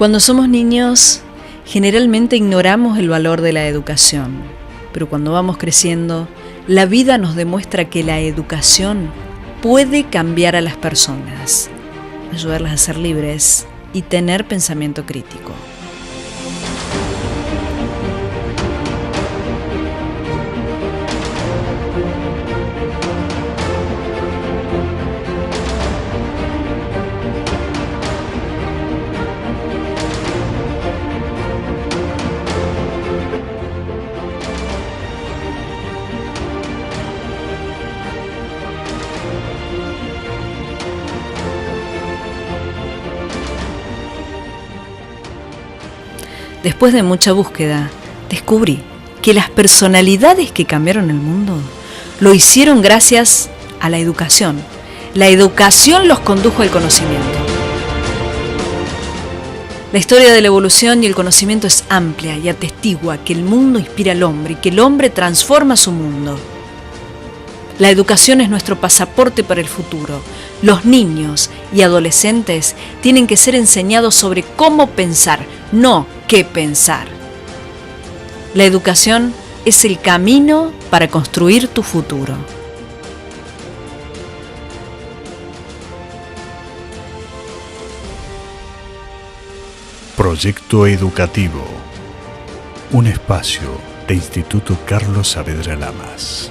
Cuando somos niños, generalmente ignoramos el valor de la educación, pero cuando vamos creciendo, la vida nos demuestra que la educación puede cambiar a las personas, ayudarlas a ser libres y tener pensamiento crítico. Después de mucha búsqueda, descubrí que las personalidades que cambiaron el mundo lo hicieron gracias a la educación. La educación los condujo al conocimiento. La historia de la evolución y el conocimiento es amplia y atestigua que el mundo inspira al hombre y que el hombre transforma su mundo. La educación es nuestro pasaporte para el futuro. Los niños y adolescentes tienen que ser enseñados sobre cómo pensar, no qué pensar. La educación es el camino para construir tu futuro. Proyecto Educativo, un espacio de Instituto Carlos Saavedra Lamas.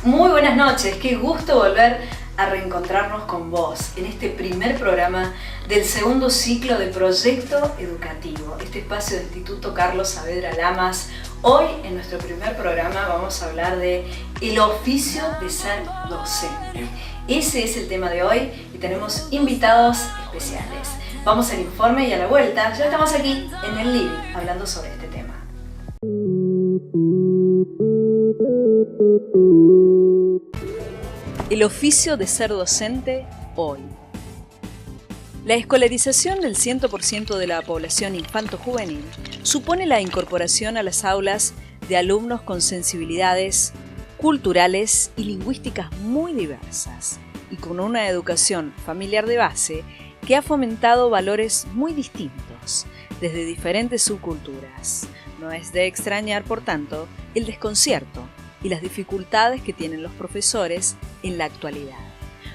Muy buenas noches, qué gusto volver a reencontrarnos con vos en este primer programa del segundo ciclo de Proyecto Educativo, este espacio del Instituto Carlos Saavedra Lamas. Hoy en nuestro primer programa vamos a hablar de el oficio de ser docente. Ese es el tema de hoy y tenemos invitados especiales. Vamos al informe y a la vuelta ya estamos aquí en el living hablando sobre este tema. El oficio de ser docente hoy. La escolarización del 100% de la población infanto-juvenil supone la incorporación a las aulas de alumnos con sensibilidades culturales y lingüísticas muy diversas y con una educación familiar de base que ha fomentado valores muy distintos desde diferentes subculturas. No es de extrañar, por tanto, el desconcierto y las dificultades que tienen los profesores en la actualidad.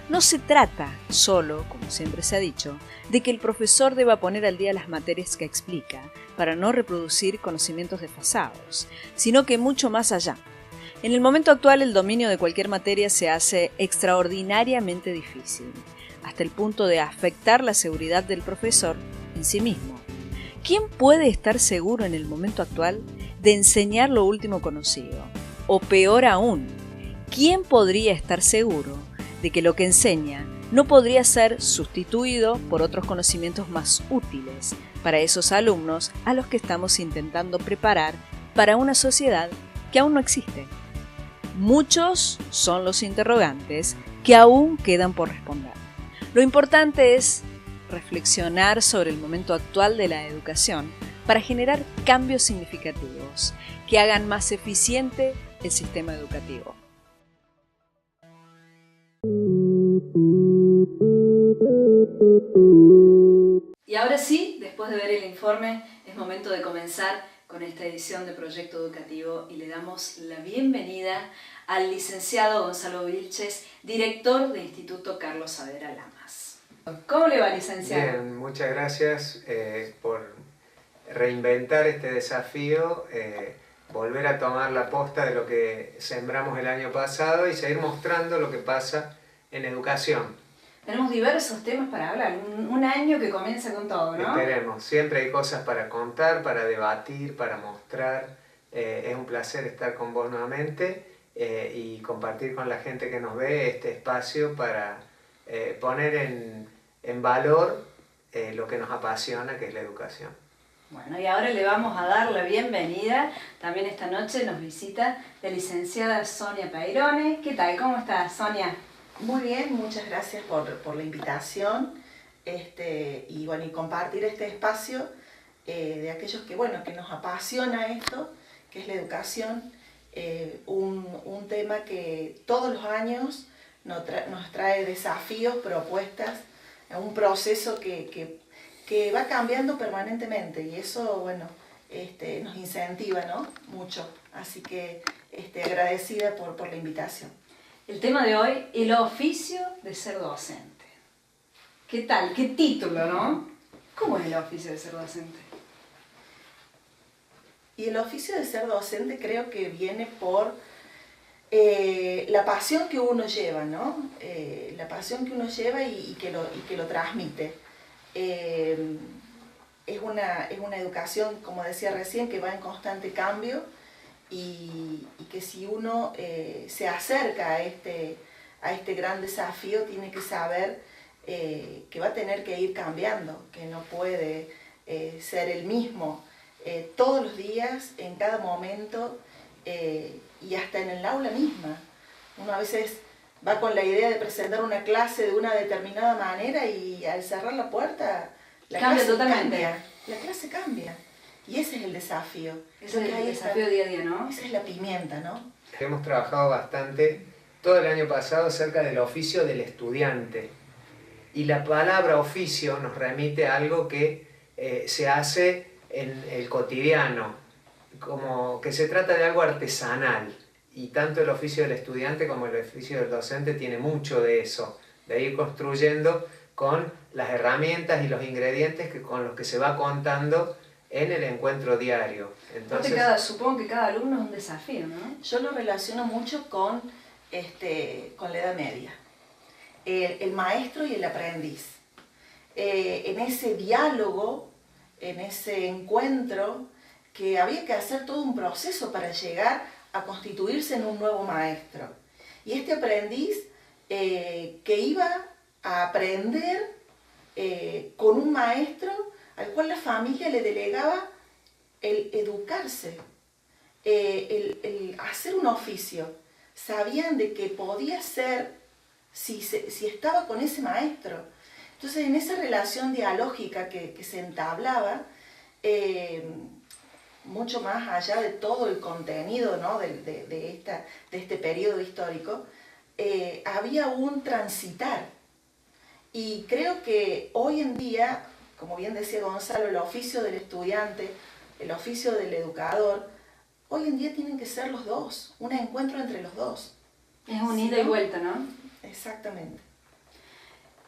No se trata solo, como siempre se ha dicho, de que el profesor deba poner al día las materias que explica para no reproducir conocimientos desfasados, sino que mucho más allá. En el momento actual el dominio de cualquier materia se hace extraordinariamente difícil, hasta el punto de afectar la seguridad del profesor en sí mismo. ¿Quién puede estar seguro en el momento actual de enseñar lo último conocido? O peor aún, ¿quién podría estar seguro de que lo que enseña no podría ser sustituido por otros conocimientos más útiles para esos alumnos a los que estamos intentando preparar para una sociedad que aún no existe? Muchos son los interrogantes que aún quedan por responder. Lo importante es reflexionar sobre el momento actual de la educación para generar cambios significativos que hagan más eficiente el sistema educativo. Y ahora sí, después de ver el informe, es momento de comenzar con esta edición de Proyecto Educativo y le damos la bienvenida al licenciado Gonzalo Vilches, director de Instituto Carlos Saavedra Lamas. ¿Cómo le va, licenciado? Bien, muchas gracias por reinventar este desafío, volver a tomar la posta de lo que sembramos el año pasado y seguir mostrando lo que pasa en educación. Tenemos diversos temas para hablar, un año que comienza con todo, ¿no? Esperemos, siempre hay cosas para contar, para debatir, para mostrar. Es un placer estar con vos nuevamente y compartir con la gente que nos ve este espacio para poner en valor lo que nos apasiona, que es la educación. Bueno, y ahora le vamos a dar la bienvenida. También esta noche nos visita la licenciada Sonia Pairone. ¿Qué tal? ¿Cómo estás, Sonia? Muy bien, muchas gracias por la invitación y compartir este espacio de aquellos que nos apasiona esto, que es la educación, un tema que todos los años nos trae desafíos, propuestas, un proceso que va cambiando permanentemente y eso, bueno, nos incentiva, ¿no? Mucho. Así que agradecida por la invitación. El tema de hoy, el oficio de ser docente. ¿Qué tal? ¿Qué título, no? ¿Cómo es el oficio de ser docente? Y el oficio de ser docente creo que viene por la pasión que uno lleva, ¿no? La pasión que uno lleva y que lo transmite. Es una educación, como decía recién, que va en constante cambio y que si uno se acerca a este gran desafío, tiene que saber que va a tener que ir cambiando, que no puede ser el mismo todos los días, en cada momento y hasta en el aula misma. Uno a veces va con la idea de presentar una clase de una determinada manera y al cerrar la puerta la cambia clase totalmente. La clase cambia. Y ese es el desafío. Ese es el desafío día a día, ¿no? Esa es la pimienta, ¿no? Hemos trabajado bastante todo el año pasado acerca del oficio del estudiante. Y la palabra oficio nos remite a algo que se hace en el cotidiano, como que se trata de algo artesanal. Y tanto el oficio del estudiante como el oficio del docente tiene mucho de eso, de ir construyendo con las herramientas y los ingredientes con los que se va contando en el encuentro diario. Entonces, supongo que cada alumno es un desafío, ¿no? Yo lo relaciono mucho con la Edad Media. El maestro y el aprendiz. En ese diálogo, en ese encuentro, que había que hacer todo un proceso para llegar a constituirse en un nuevo maestro. Y este aprendiz que iba a aprender con un maestro al cual la familia le delegaba el educarse, el hacer un oficio. Sabían de que podía ser si estaba con ese maestro. Entonces, en esa relación dialógica que se entablaba, mucho más allá de todo el contenido, ¿no? de este periodo histórico, había un transitar. Y creo que hoy en día, como bien decía Gonzalo, el oficio del estudiante, el oficio del educador, hoy en día tienen que ser los dos, un encuentro entre los dos. Es un ida y vuelta, ¿no? Exactamente.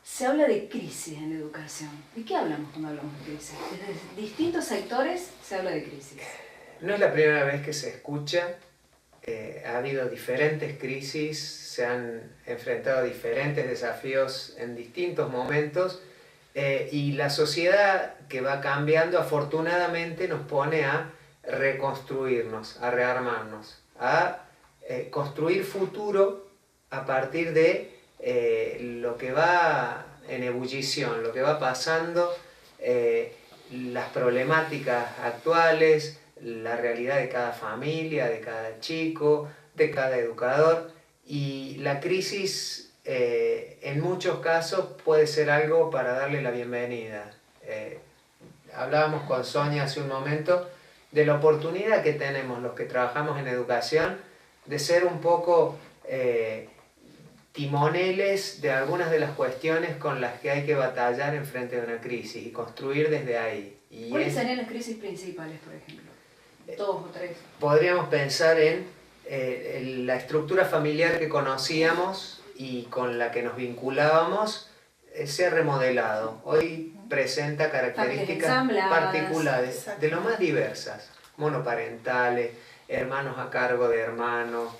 Se habla de crisis en la educación. ¿De qué hablamos cuando hablamos de crisis? Desde distintos sectores se habla de crisis. no es la primera vez que se escucha. Ha habido diferentes crisis, se han enfrentado a diferentes desafíos en distintos momentos y la sociedad que va cambiando afortunadamente nos pone a reconstruirnos, a rearmarnos, a construir futuro a partir de lo que va en ebullición, lo que va pasando, las problemáticas actuales, la realidad de cada familia, de cada chico, de cada educador, y la crisis en muchos casos puede ser algo para darle la bienvenida. Hablábamos con Sonia hace un momento de la oportunidad que tenemos los que trabajamos en educación de ser un poco timoneles de algunas de las cuestiones con las que hay que batallar en frente de una crisis y construir desde ahí. ¿Cuáles serían las crisis principales, por ejemplo? Dos o tres. Podríamos pensar en la estructura familiar que conocíamos y con la que nos vinculábamos se ha remodelado. Hoy presenta características particulares, de lo más diversas, monoparentales, hermanos a cargo de hermanos,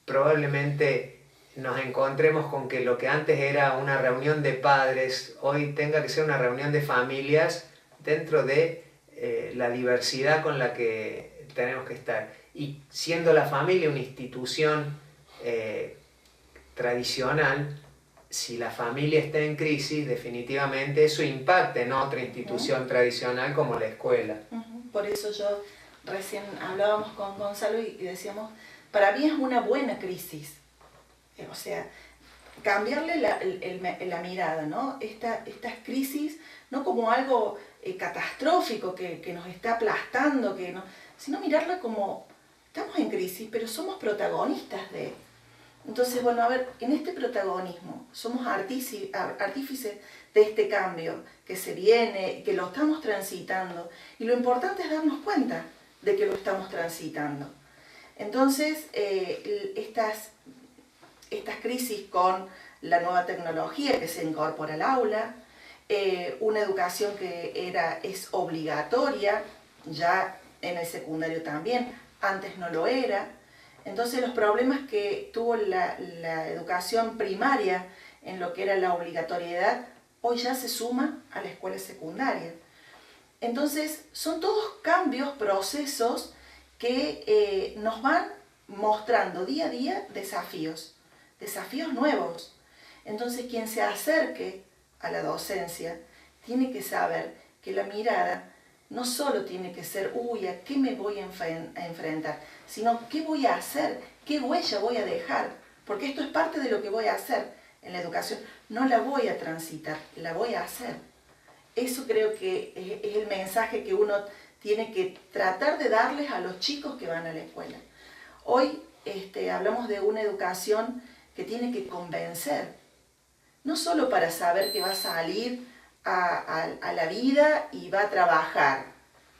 probablemente nos encontremos con que lo que antes era una reunión de padres, hoy tenga que ser una reunión de familias dentro de la diversidad con la que tenemos que estar. Y siendo la familia una institución tradicional, si la familia está en crisis, definitivamente eso impacta en otra institución tradicional como la escuela. Por eso yo recién hablábamos con Gonzalo y decíamos, para mí es una buena crisis. O sea, cambiarle la mirada, ¿no? Estas crisis, no como algo catastrófico que nos está aplastando, sino mirarla como, estamos en crisis, pero somos protagonistas Entonces, bueno, a ver, en este protagonismo somos artífices de este cambio que se viene, que lo estamos transitando, y lo importante es darnos cuenta de que lo estamos transitando. Entonces, estas crisis con la nueva tecnología que se incorpora al aula, una educación que es obligatoria, ya en el secundario también, antes no lo era. Entonces los problemas que tuvo la educación primaria en lo que era la obligatoriedad, hoy ya se suma a la escuela secundaria. Entonces son todos cambios, procesos que nos van mostrando día a día desafíos nuevos. Entonces quien se acerque a la docencia tiene que saber que la mirada no solo tiene que ser, uy, ¿a qué me voy a enfrentar? Sino, ¿qué voy a hacer? ¿Qué huella voy a dejar? Porque esto es parte de lo que voy a hacer en la educación. No la voy a transitar, la voy a hacer. Eso creo que es el mensaje que uno tiene que tratar de darles a los chicos que van a la escuela. Hoy hablamos de una educación que tiene que convencer, no solo para saber que va a salir a la vida y va a trabajar.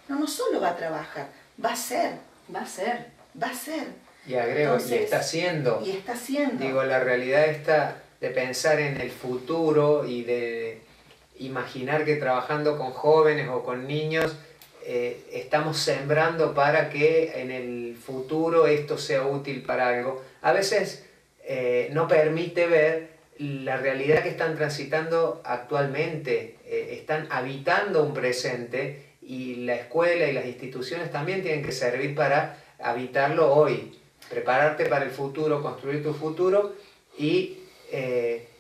No solo va a trabajar, va a ser. Va a ser. Va a ser. Y agrego, Entonces, y está haciendo. Y está haciendo. Digo, la realidad está de pensar en el futuro y de imaginar que trabajando con jóvenes o con niños estamos sembrando para que en el futuro esto sea útil para algo. A veces no permite ver la realidad que están transitando actualmente, están habitando un presente y la escuela y las instituciones también tienen que servir para habitarlo hoy, prepararte para el futuro, construir tu futuro y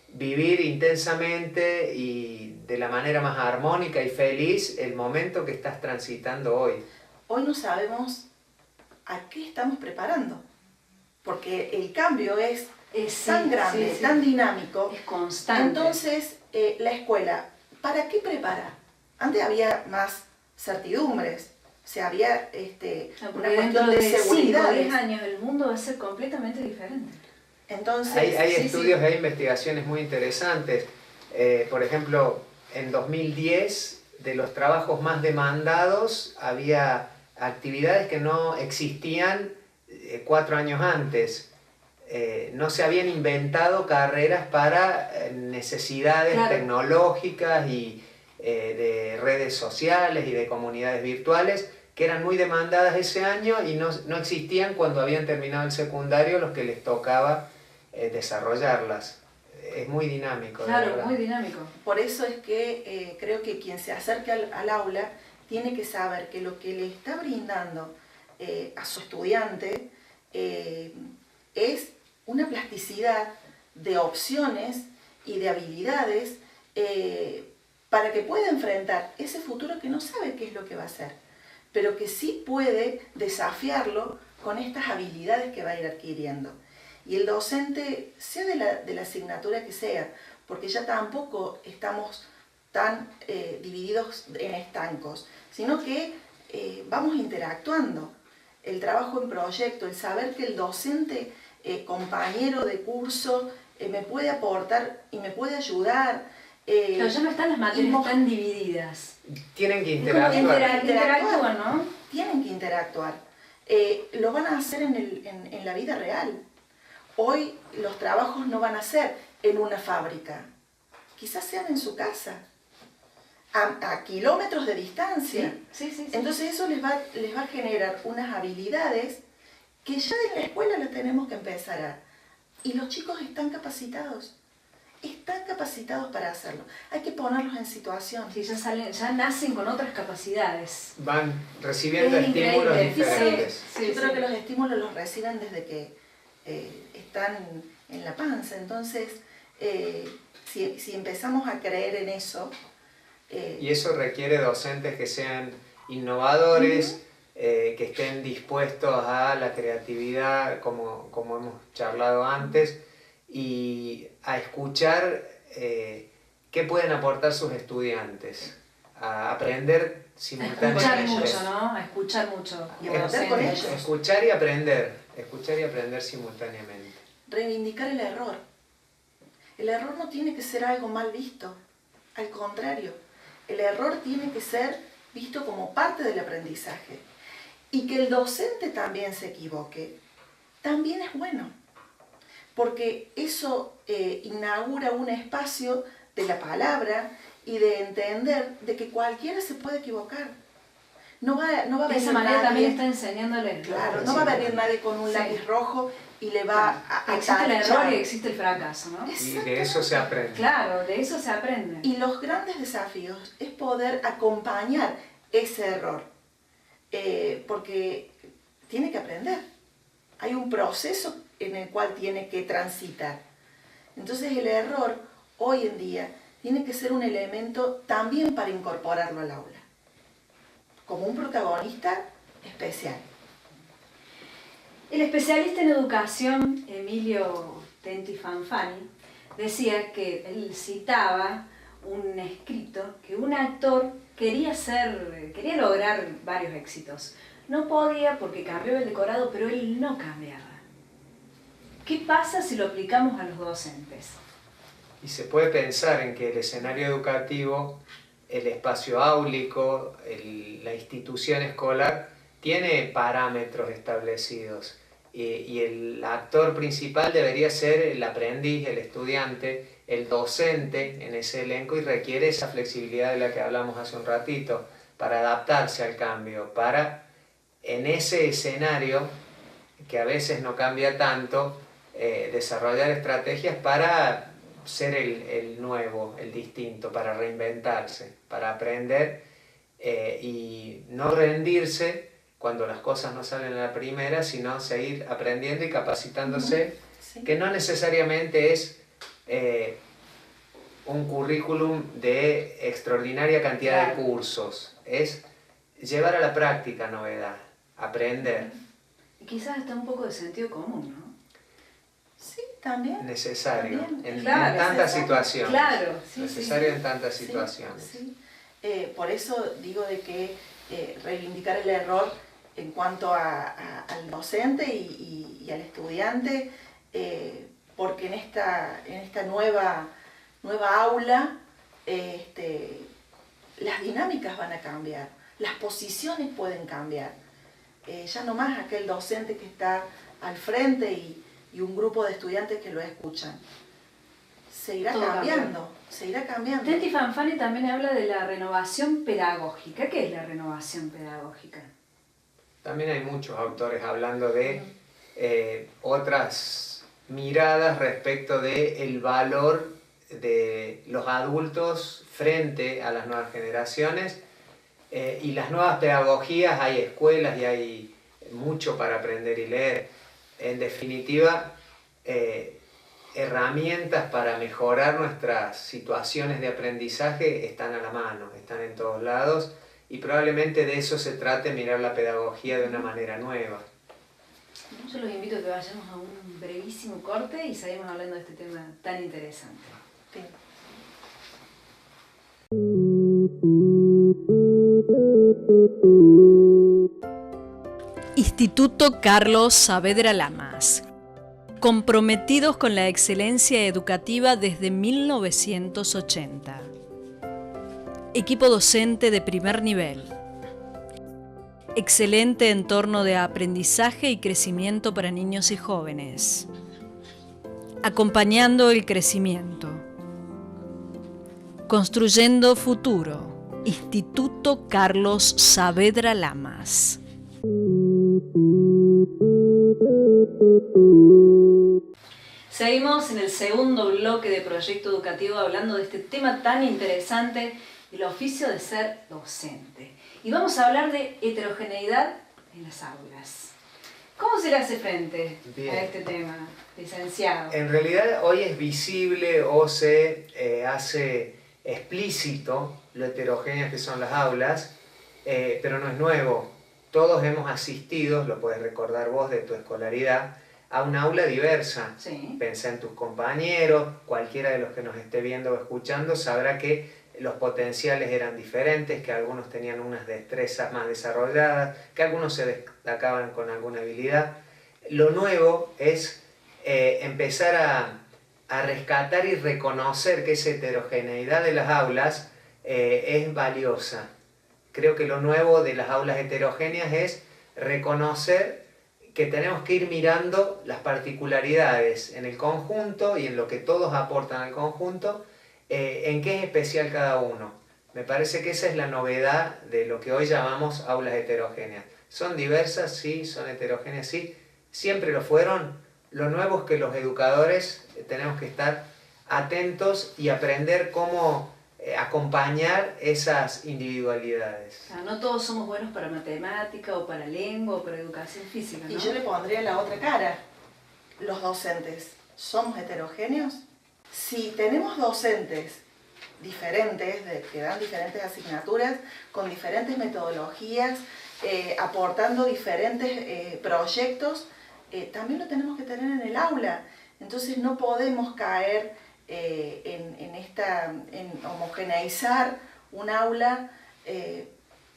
vivir intensamente y de la manera más armónica y feliz el momento que estás transitando hoy. Hoy no sabemos a qué estamos preparando, porque el cambio es tan grande, tan dinámico. Es constante. Entonces, la escuela, ¿para qué prepara? Antes había más certidumbres, o sea, había una cuestión de seguridad. Dentro de 5 o 10 años el mundo va a ser completamente diferente. Entonces, hay estudios, hay investigaciones muy interesantes. Por ejemplo, en 2010, de los trabajos más demandados, había actividades que no existían 4 años antes. No se habían inventado carreras para necesidades tecnológicas y de redes sociales y de comunidades virtuales que eran muy demandadas ese año y no existían cuando habían terminado el secundario los que les tocaba desarrollarlas. Es muy dinámico. Claro, muy dinámico. Por eso es que creo que quien se acerque al aula tiene que saber que lo que le está brindando a su estudiante es una plasticidad de opciones y de habilidades para que pueda enfrentar ese futuro que no sabe qué es lo que va a hacer, pero que sí puede desafiarlo con estas habilidades que va a ir adquiriendo. Y el docente, sea de la asignatura que sea, porque ya tampoco estamos tan divididos en estancos, sino que vamos interactuando. El trabajo en proyecto, el saber que el docente, compañero de curso, me puede aportar y me puede ayudar. Pero ya no están las materias tan divididas. Tienen que interactuar. Interactúan, ¿no? Tienen que interactuar. Lo van a hacer en la vida real. Hoy los trabajos no van a ser en una fábrica. Quizás sean en su casa. A kilómetros de distancia. Sí. Entonces eso les va a generar unas habilidades que ya en la escuela las tenemos que empezar a... Y los chicos están capacitados para hacerlo. Hay que ponerlos en situación. Sí, ya nacen con otras capacidades. Van recibiendo estímulos diferentes. Yo creo que los estímulos los reciben desde que están en la panza. Entonces, si empezamos a creer en eso... Y eso requiere docentes que sean innovadores, que estén dispuestos a la creatividad, como hemos charlado antes, y a escuchar qué pueden aportar sus estudiantes, a aprender simultáneamente. A escuchar mucho, ¿no? A escuchar mucho. Y aprender con ellos. Escuchar y aprender simultáneamente. reivindicar el error. El error no tiene que ser algo mal visto, al contrario, el error tiene que ser visto como parte del aprendizaje. Y que el docente también se equivoque, también es bueno, porque eso inaugura un espacio de la palabra y de entender de que cualquiera se puede equivocar. No va a de venir esa manera nadie, también está enseñándole. claro, no va a venir nadie con un lápiz rojo y le va a existe el tachar. error y existe el fracaso, ¿no? Y de eso se aprende. Claro, de eso se aprende. Y los grandes desafíos es poder acompañar ese error, porque tiene que aprender. Hay un proceso en el cual tiene que transitar. Entonces el error hoy en día tiene que ser un elemento también para incorporarlo al aula, como un protagonista especial. El especialista en educación, Emilio Tenti Fanfani, decía que él citaba un escrito que un actor quería lograr varios éxitos. No podía porque cambió el decorado, pero él no cambiaba. ¿Qué pasa si lo aplicamos a los docentes? Y se puede pensar en que el escenario educativo, el espacio áulico, la institución escolar, tiene parámetros establecidos. Y el actor principal debería ser el aprendiz, el estudiante, el docente en ese elenco, y requiere esa flexibilidad de la que hablamos hace un ratito, para adaptarse al cambio, para en ese escenario, que a veces no cambia tanto, desarrollar estrategias para ser el nuevo, el distinto, para reinventarse, para aprender y no rendirse cuando las cosas no salen a la primera, sino seguir aprendiendo y capacitándose, Sí. que no necesariamente es un currículum de extraordinaria cantidad de cursos, es llevar a la práctica novedad, aprender. Y quizás está un poco de sentido común, ¿no? Sí, también. Necesario, También. en Claro, tantas necesario. situaciones. Claro, sí, Necesario sí. en tantas Sí, situaciones. sí. Por eso digo de que reivindicar el error en cuanto al docente y al estudiante, porque en esta nueva aula las dinámicas van a cambiar, las posiciones pueden cambiar. Ya no más aquel docente que está al frente y un grupo de estudiantes que lo escuchan. Se irá Todo cambiando, se irá cambiando. Tenti Fanfani también habla de la renovación pedagógica. ¿Qué es la renovación pedagógica? También hay muchos autores hablando de otras miradas respecto del valor de los adultos frente a las nuevas generaciones y las nuevas pedagogías. Hay escuelas y hay mucho para aprender y leer. En definitiva, herramientas para mejorar nuestras situaciones de aprendizaje están a la mano, están en todos lados, y probablemente de eso se trate, mirar la pedagogía de una manera nueva. Yo los invito a que vayamos a un brevísimo corte y seguimos hablando de este tema tan interesante. Sí. Instituto Carlos Saavedra Lamas. Comprometidos con la excelencia educativa desde 1980. Equipo docente de primer nivel. Excelente entorno de aprendizaje y crecimiento para niños y jóvenes. Acompañando el crecimiento. Construyendo futuro. Instituto Carlos Saavedra Lamas. Seguimos en el segundo bloque de Proyecto Educativo hablando de este tema tan interesante, el oficio de ser docente. Y vamos a hablar de heterogeneidad en las aulas. ¿Cómo se le hace frente a este tema, licenciado? En realidad hoy es visible o se hace explícito lo heterogéneas que son las aulas, pero no es nuevo. Todos hemos asistido, lo puedes recordar vos de tu escolaridad, a una aula diversa. Sí. Pensá en tus compañeros, cualquiera de los que nos esté viendo o escuchando sabrá que los potenciales eran diferentes, que algunos tenían unas destrezas más desarrolladas, que algunos se destacaban con alguna habilidad. Lo nuevo es empezar a rescatar y reconocer que esa heterogeneidad de las aulas es valiosa. Creo que lo nuevo de las aulas heterogéneas es reconocer que tenemos que ir mirando las particularidades en el conjunto y en lo que todos aportan al conjunto, en qué es especial cada uno. Me parece que esa es la novedad de lo que hoy llamamos aulas heterogéneas. Son diversas, sí, son heterogéneas, sí, siempre lo fueron. Lo nuevo es que los educadores tenemos que estar atentos y aprender cómo acompañar esas individualidades. O sea, no todos somos buenos para matemática o para lengua o para educación física, ¿no? Y yo le pondría la otra cara. Los docentes, ¿somos heterogéneos? Si tenemos docentes diferentes, que dan diferentes asignaturas, con diferentes metodologías, aportando diferentes proyectos, también lo tenemos que tener en el aula. Entonces no podemos caer en homogeneizar un aula,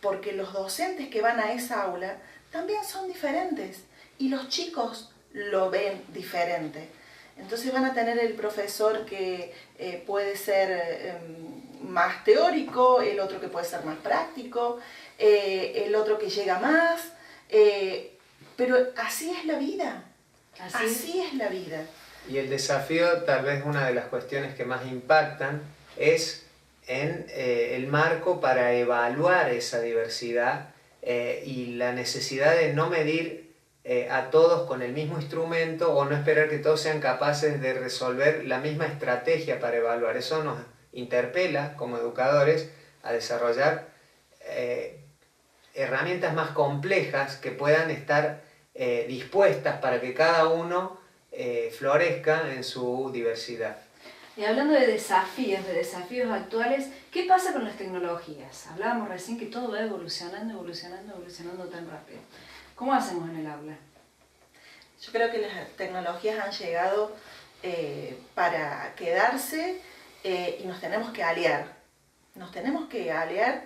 porque los docentes que van a esa aula también son diferentes y los chicos lo ven diferente. Entonces van a tener el profesor que puede ser más teórico, el otro que puede ser más práctico, el otro que llega más, pero así es la vida, así es la vida. Y el desafío, tal vez una de las cuestiones que más impactan, es en el marco para evaluar esa diversidad y la necesidad de no medir a todos con el mismo instrumento o no esperar que todos sean capaces de resolver la misma estrategia para evaluar. Eso nos interpela como educadores a desarrollar herramientas más complejas que puedan estar dispuestas para que cada uno florezca en su diversidad. Y hablando de desafíos actuales, ¿qué pasa con las tecnologías? Hablábamos recién que todo va evolucionando tan rápido. ¿Cómo hacemos en el aula? Yo creo que las tecnologías han llegado para quedarse y nos tenemos que aliar. Nos tenemos que aliar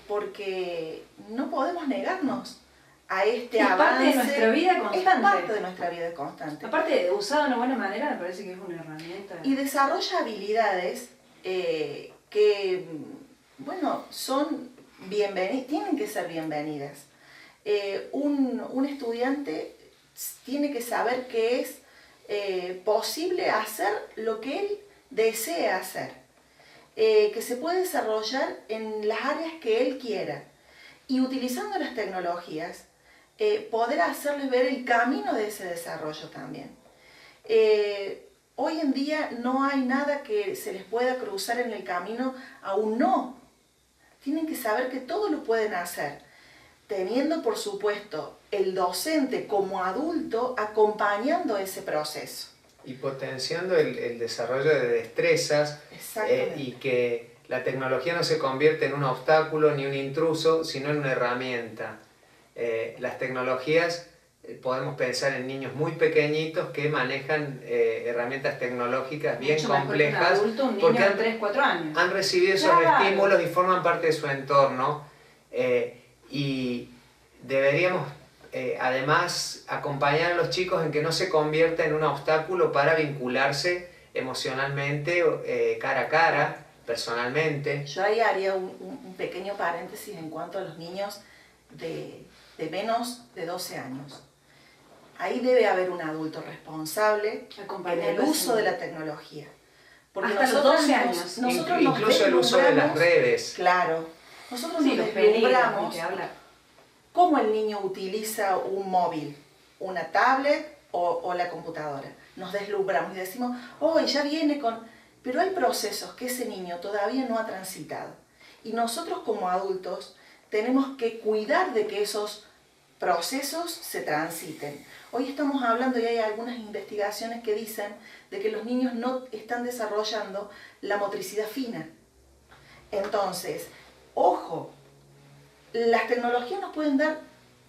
porque no podemos negarnos a este avance. Es parte de nuestra vida constante. Es parte de nuestra vida constante. Aparte, usada de una buena manera, me parece que es una herramienta. Y desarrolla habilidades que, bueno, son bienvenidas, tienen que ser bienvenidas. Un estudiante tiene que saber que es posible hacer lo que él desea hacer, que se puede desarrollar en las áreas que él quiera y utilizando las tecnologías poder hacerles ver el camino de ese desarrollo también. Hoy en día no hay nada que se les pueda cruzar en el camino a un no. Tienen que saber que todo lo pueden hacer, teniendo por supuesto el docente como adulto acompañando ese proceso. Y potenciando el desarrollo de destrezas y que la tecnología no se convierte en un obstáculo ni un intruso, sino en una herramienta. Las tecnologías, podemos pensar en niños muy pequeñitos que manejan herramientas tecnológicas bien complejas, porque han 3-4 años. Han recibido esos estímulos y forman parte de su entorno. Y deberíamos además acompañar a los chicos en que no se convierta en un obstáculo para vincularse emocionalmente, cara a cara, personalmente. Yo ahí haría un pequeño paréntesis en cuanto a los niños de menos de 12 años. Ahí debe haber un adulto responsable en el uso de la tecnología. Porque hasta los 12 años. Incluso el uso de las redes. Claro. Nosotros nos deslumbramos cómo el niño utiliza un móvil, una tablet o la computadora. Nos deslumbramos y decimos, oh, ya viene con... Pero hay procesos que ese niño todavía no ha transitado. Y nosotros como adultos tenemos que cuidar de que esos procesos se transiten. Hoy estamos hablando y hay algunas investigaciones que dicen de que los niños no están desarrollando la motricidad fina. Entonces, ojo, las tecnologías nos pueden dar,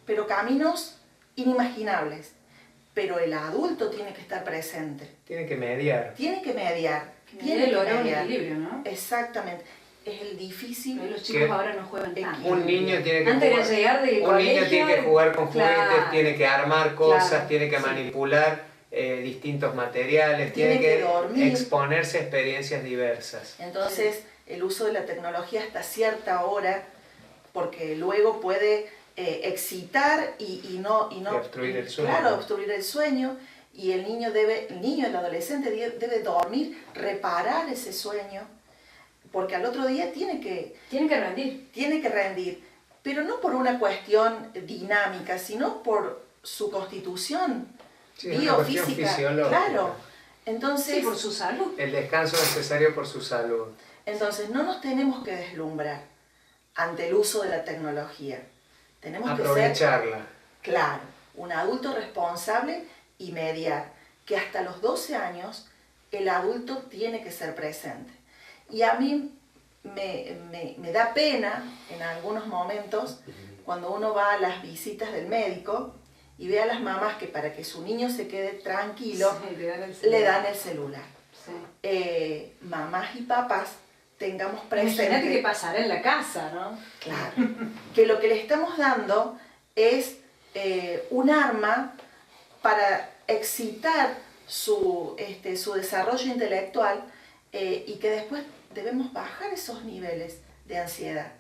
pero caminos inimaginables. Pero el adulto tiene que estar presente. Tiene que mediar. Tiene que mediar. Tiene que lograr un equilibrio, ¿no? Exactamente. Es el difícil. Pero los chicos ahora no juegan tanto. Un niño tiene que antes jugar, de llegar del un colegio, niño tiene que jugar con juguetes, claro, tiene que armar cosas, claro, tiene que manipular. distintos materiales, tiene que dormir, exponerse a experiencias diversas. Entonces, el uso de la tecnología hasta cierta hora, porque luego puede excitar y obstruir el sueño. Claro, obstruir el sueño, y el niño, el adolescente debe dormir, reparar ese sueño, porque al otro día tiene que rendir, pero no por una cuestión dinámica, sino por su constitución biofísica. Claro. Entonces, sí, por su salud. El descanso necesario por su salud. Entonces, no nos tenemos que deslumbrar ante el uso de la tecnología. Tenemos aprovecharla. Que ser, claro, un adulto responsable y mediar, que hasta los 12 años el adulto tiene que ser presente. Y a mí me da pena en algunos momentos cuando uno va a las visitas del médico y ve a las mamás que para que su niño se quede tranquilo, sí, le dan el celular. Sí. Mamás y papás tengamos presente... Imagínate qué pasará en la casa, ¿no? Claro, que lo que le estamos dando es un arma para excitar su desarrollo intelectual y que después debemos bajar esos niveles de ansiedad.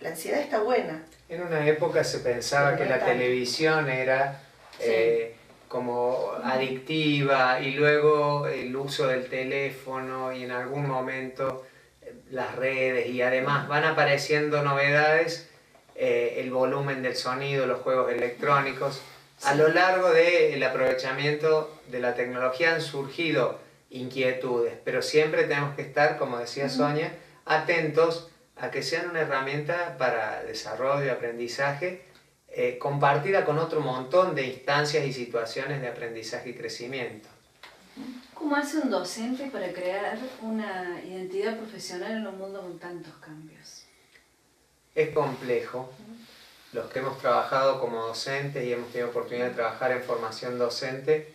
La ansiedad está buena. En una época se pensaba que la televisión era como adictiva, y luego el uso del teléfono y en algún momento las redes, y además van apareciendo novedades, el volumen del sonido, los juegos electrónicos. A lo largo del aprovechamiento de la tecnología han surgido inquietudes, pero siempre tenemos que estar, como decía Sonia, atentos a que sean una herramienta para desarrollo y aprendizaje, compartida con otro montón de instancias y situaciones de aprendizaje y crecimiento. ¿Cómo hace un docente para crear una identidad profesional en un mundo con tantos cambios? Es complejo. Los que hemos trabajado como docentes y hemos tenido oportunidad de trabajar en formación docente,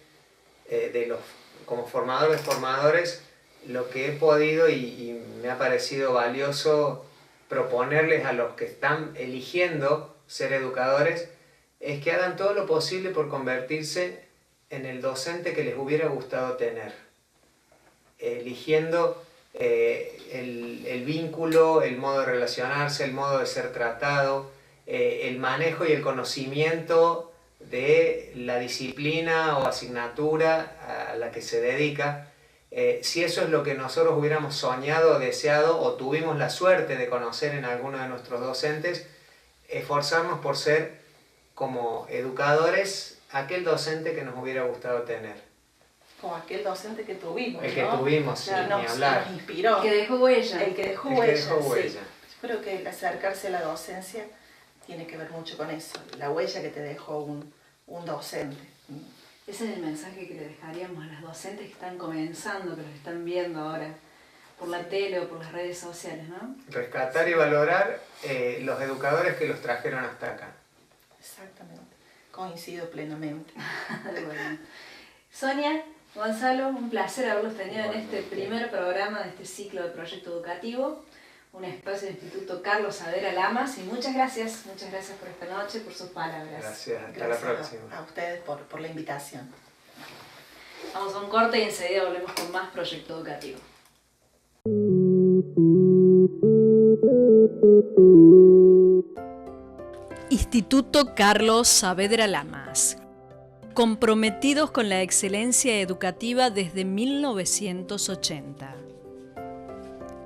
como formadores, lo que he podido y me ha parecido valioso proponerles a los que están eligiendo ser educadores es que hagan todo lo posible por convertirse en el docente que les hubiera gustado tener, eligiendo el vínculo, el modo de relacionarse, el modo de ser tratado, el manejo y el conocimiento de la disciplina o asignatura a la que se dedica. Si eso es lo que nosotros hubiéramos soñado, deseado o tuvimos la suerte de conocer en alguno de nuestros docentes, esforzarnos por ser como educadores aquel docente que nos hubiera gustado tener. Como aquel docente que tuvimos, El que tuvimos, sí, ni hablar. Nos inspiró. El que dejó huella. El que dejó huella. Sí. Yo creo que el acercarse a la docencia tiene que ver mucho con eso, la huella que te dejó un docente. Ese es el mensaje que le dejaríamos a las docentes que están comenzando, que los están viendo ahora por la tele o por las redes sociales, ¿no? Rescatar y valorar los educadores que los trajeron hasta acá. Exactamente, coincido plenamente. Bueno. Sonia, Gonzalo, un placer haberlos tenido en este primer programa de este ciclo de proyecto educativo, un espacio del Instituto Carlos Saavedra Lamas, y muchas gracias por esta noche, por sus palabras. Gracias, hasta la próxima. A ustedes por la invitación. Vamos a un corte y enseguida volvemos con más proyecto educativo. Instituto Carlos Saavedra Lamas. Comprometidos con la excelencia educativa desde 1980.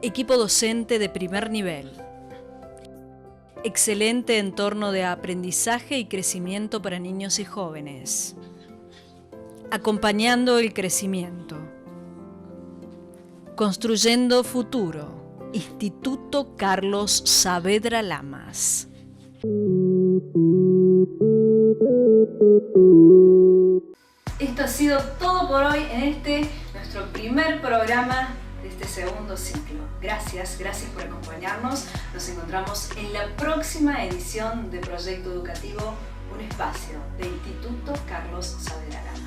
Equipo docente de primer nivel. Excelente entorno de aprendizaje y crecimiento para niños y jóvenes. Acompañando el crecimiento. Construyendo futuro. Instituto Carlos Saavedra Lamas. Esto ha sido todo por hoy en nuestro primer programa de este segundo ciclo. Gracias por acompañarnos. Nos encontramos en la próxima edición de Proyecto Educativo, un espacio del Instituto Carlos Saavedra Lamas.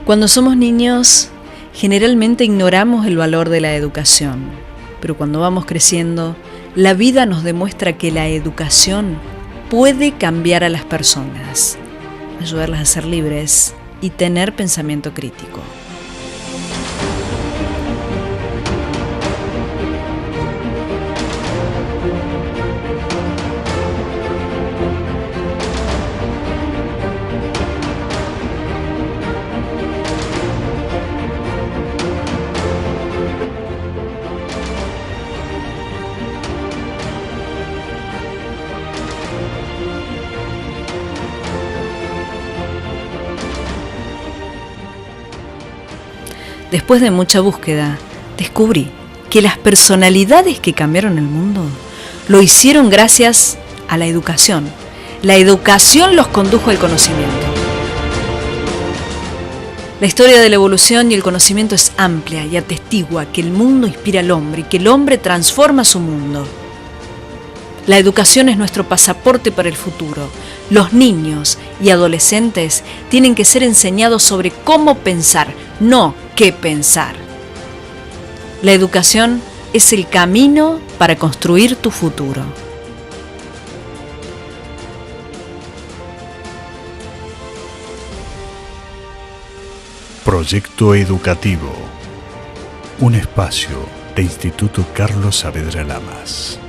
Cuando somos niños, generalmente ignoramos el valor de la educación, pero cuando vamos creciendo, la vida nos demuestra que la educación puede cambiar a las personas, ayudarlas a ser libres y tener pensamiento crítico. Después de mucha búsqueda, descubrí que las personalidades que cambiaron el mundo lo hicieron gracias a la educación. La educación los condujo al conocimiento. La historia de la evolución y el conocimiento es amplia y atestigua que el mundo inspira al hombre y que el hombre transforma su mundo. La educación es nuestro pasaporte para el futuro. Los niños y adolescentes tienen que ser enseñados sobre cómo pensar, no qué pensar. La educación es el camino para construir tu futuro. Proyecto Educativo. Un espacio de Instituto Carlos Saavedra Lamas.